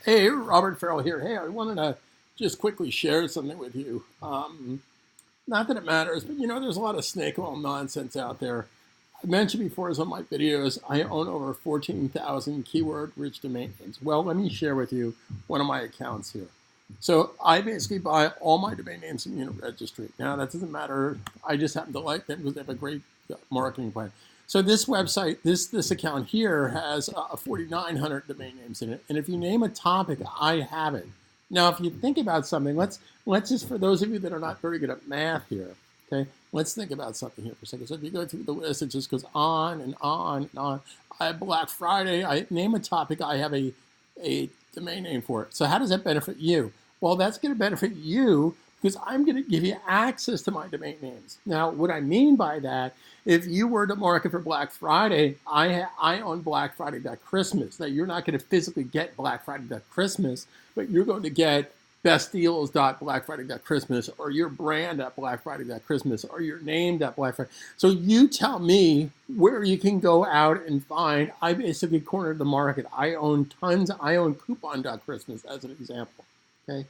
Hey, Robert Farrell here. Hey, I wanted to just quickly share something with you. Not that it matters, but there's a lot of snake oil nonsense out there. I mentioned before as one of my videos, I own over 14,000 keyword rich domain names. Well, let me share with you one of my accounts here. So I basically buy all my domain names from Uniregistry. Now, that doesn't matter. I just happen to like them because they have a great marketing plan. So this website, this account here has 4,900 domain names in it. And if you name a topic, I have it. Now, if you think about something, let's just, for those of you that are not very good at math here, okay, let's think about something here for a second. So if you go through the list, it just goes on and on and on. I have Black Friday. I name a topic, I have a domain name for it. So how does that benefit you? Well, that's going to benefit you because I'm going to give you access to my domain names. Now, what I mean by that, if you were to market for Black Friday, I own Black Friday.Christmas. Now, you're not going to physically get Black Friday.Christmas, but you're going to get bestdeals.blackfriday.christmas or your brand.blackfriday.christmas or your name.blackfriday. So you tell me where you can go out and find. I basically cornered the market. I own tons. I own coupon.christmas as an example. Okay.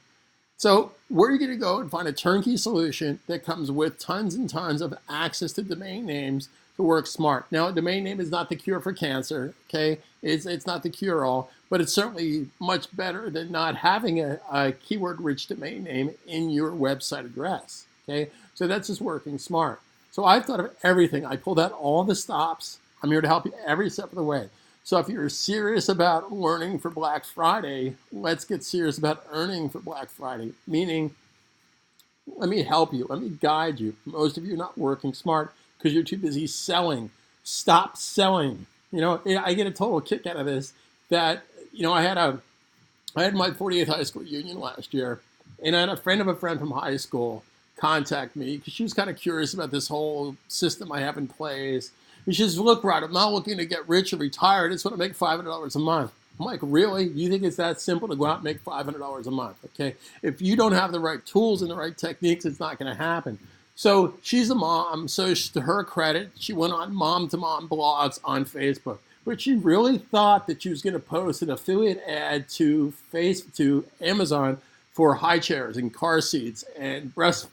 So where are you going to go and find a turnkey solution that comes with tons and tons of access to domain names to work smart? Now, a domain name is not the cure for cancer, okay? It's not the cure-all, but it's certainly much better than not having a keyword-rich domain name in your website address, okay? So that's just working smart. So I've thought of everything. I pulled out all the stops. I'm here to help you every step of the way. So if you're serious about learning for Black Friday, let's get serious about earning for Black Friday. Meaning, let me help you. Let me guide you. Most of you are not working smart because you're too busy selling. Stop selling. I get a total kick out of this that, I had my 48th high school reunion last year, and I had a friend of a friend from high school contact me because she was kind of curious about this whole system I have in place. And she says, look, Rod, I'm not looking to get rich or retired. I just want to make $500 a month. I'm like, really? You think it's that simple to go out and make $500 a month? Okay. If you don't have the right tools and the right techniques, it's not going to happen. So she's a mom. So to her credit, she went on mom-to-mom blogs on Facebook. But she really thought that she was going to post an affiliate ad to Amazon for high chairs and car seats and breast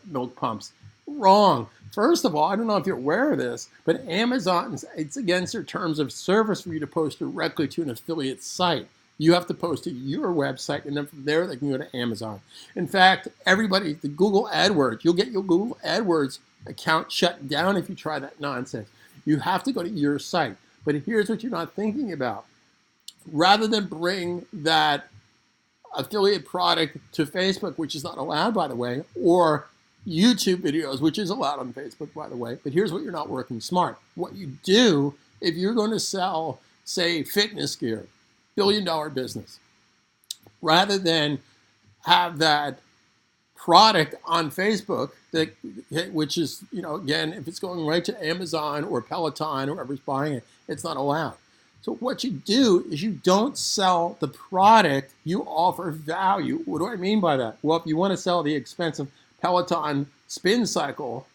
milk pumps. Wrong. First of all, I don't know if you're aware of this, but Amazon, it's against their terms of service for you to post directly to an affiliate site. You have to post to your website, and then from there they can go to Amazon. In fact, everybody, the Google AdWords, you'll get your Google AdWords account shut down if you try that nonsense. You have to go to your site. But here's what you're not thinking about. Rather than bring that affiliate product to Facebook, which is not allowed, by the way, or YouTube videos, which is allowed on Facebook, by the way, but here's what you're not working smart. What you do, if you're going to sell, say, fitness gear, billion-dollar business, rather than have that product on Facebook, which is, again, if it's going right to Amazon or Peloton or whoever's buying it, it's not allowed. So what you do is you don't sell the product, you offer value. What do I mean by that? Well, if you want to sell the expensive Peloton spin cycle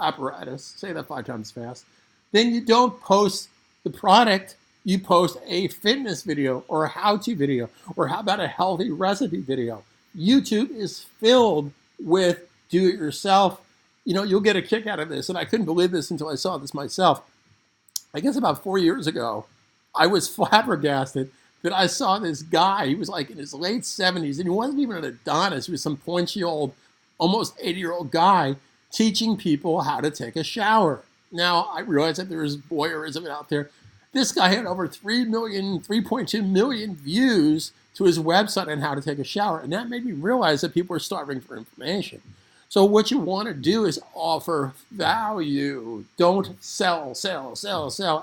apparatus, say that 5 times fast, then you don't post the product, you post a fitness video or a how-to video, or how about a healthy recipe video. YouTube is filled with do-it-yourself. You'll get a kick out of this, and I couldn't believe this until I saw this myself. I guess about 4 years ago, I was flabbergasted that I saw this guy. He was like in his late 70s, and he wasn't even an Adonis. He was some pointy old, almost 80-year-old guy teaching people how to take a shower. Now, I realize that there is voyeurism out there. This guy had over 3.2 million views to his website on how to take a shower, and that made me realize that people are starving for information. So what you want to do is offer value. Don't sell.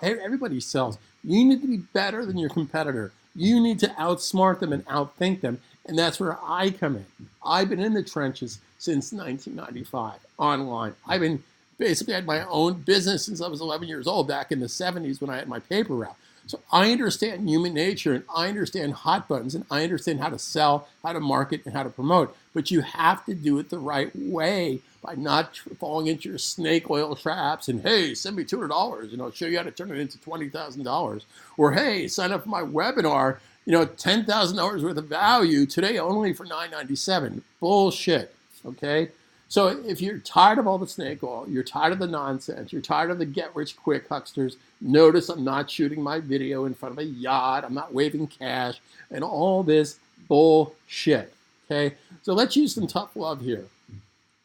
Hey, everybody sells. You need to be better than your competitor. You need to outsmart them and outthink them. And that's where I come in. I've been in the trenches since 1995, online. I've been basically had my own business since I was 11 years old, back in the 70s when I had my paper route. So I understand human nature, and I understand hot buttons, and I understand how to sell, how to market, and how to promote. But you have to do it the right way by not falling into your snake oil traps and, hey, send me $200, show you how to turn it into $20,000. Or, hey, sign up for my webinar, $10,000 worth of value today only for $9.97. Bullshit. Okay. So if you're tired of all the snake oil, you're tired of the nonsense, you're tired of the get rich quick hucksters, notice I'm not shooting my video in front of a yacht, I'm not waving cash, and all this bullshit. Okay. So let's use some tough love here.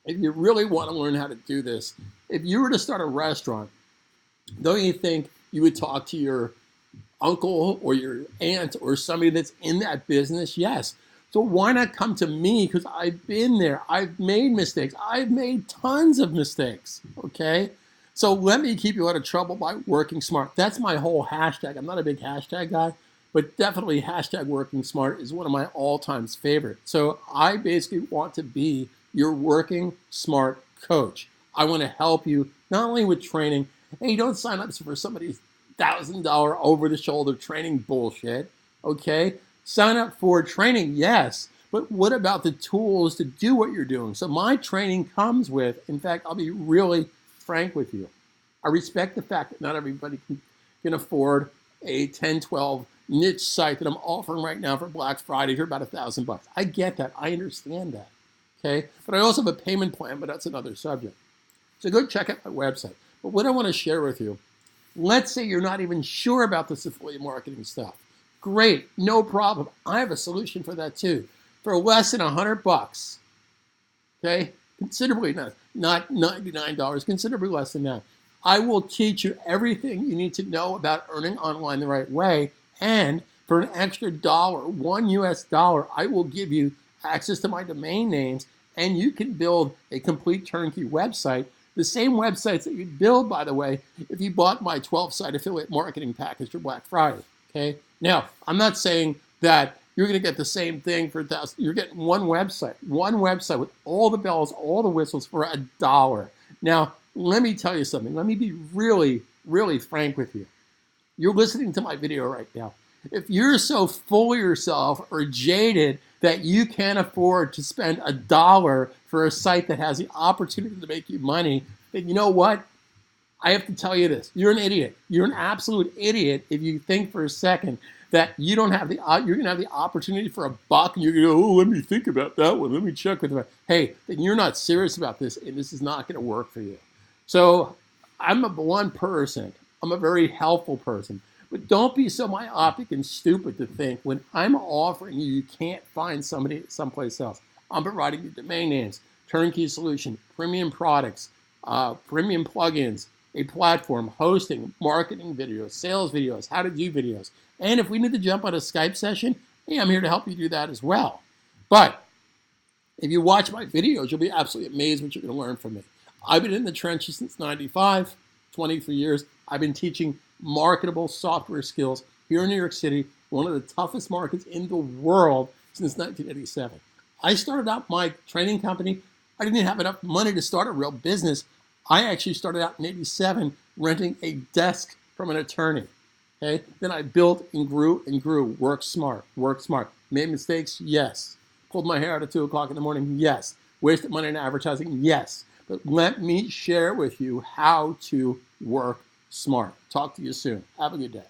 If you really want to learn how to do this, if you were to start a restaurant, don't you think you would talk to your uncle or your aunt or somebody that's in that business? Yes. So why not come to me? Because I've been there. I've made mistakes. I've made tons of mistakes. Okay. So let me keep you out of trouble by working smart. That's my whole hashtag. I'm not a big hashtag guy, but definitely hashtag working smart is one of my all-time favorites. So I basically want to be your working smart coach. I want to help you not only with training. Hey, don't sign up for somebody's $1,000 over-the-shoulder training bullshit. Okay. Sign up for training, yes, but what about the tools to do what you're doing? So my training comes with, in fact, I'll be really frank with you. I respect the fact that not everybody can afford a 10, 12 niche site that I'm offering right now for Black Friday for about $1,000. I get that. I understand that. Okay. But I also have a payment plan, but that's another subject. So go check out my website. But what I want to share with you, let's say you're not even sure about this affiliate marketing stuff. Great, no problem. I have a solution for that too. For less than $100, okay, considerably less, not $99, considerably less than that. I will teach you everything you need to know about earning online the right way. And for an extra dollar, $1, I will give you access to my domain names, and you can build a complete turnkey website. The same websites that you'd build, by the way, if you bought my 12-site affiliate marketing package for Black Friday. Okay. Now, I'm not saying that you're going to get the same thing for $1,000. You're getting one website with all the bells, all the whistles for $1. Now, let me tell you something. Let me be really, really frank with you. You're listening to my video right now. If you're so full of yourself or jaded that you can't afford to spend $1 for a site that has the opportunity to make you money, then you know what? I have to tell you this. You're an idiot. You're an absolute idiot if you think for a second that you don't have you're going to have the opportunity for $1 and you're going to go, oh, let me think about that one. Let me check with them. Hey, then you're not serious about this and this is not going to work for you. So I'm a blunt person. I'm a very helpful person. But don't be so myopic and stupid to think when I'm offering you, you can't find somebody someplace else. I'm providing you domain names, turnkey solution, premium products, premium plugins, a platform, hosting, marketing videos, sales videos, how to do videos. And if we need to jump on a Skype session, hey, I'm here to help you do that as well. But if you watch my videos, you'll be absolutely amazed what you're going to learn from me. I've been in the trenches since '95, 23 years. I've been teaching marketable software skills here in New York City, one of the toughest markets in the world since 1987. I started out my training company. I didn't have enough money to start a real business. I actually started out in '87 renting a desk from an attorney. Okay? Then I built and grew and grew. Work smart. Made mistakes? Yes. Pulled my hair out at 2 o'clock in the morning? Yes. Wasted money in advertising? Yes. But let me share with you how to work smart. Talk to you soon. Have a good day.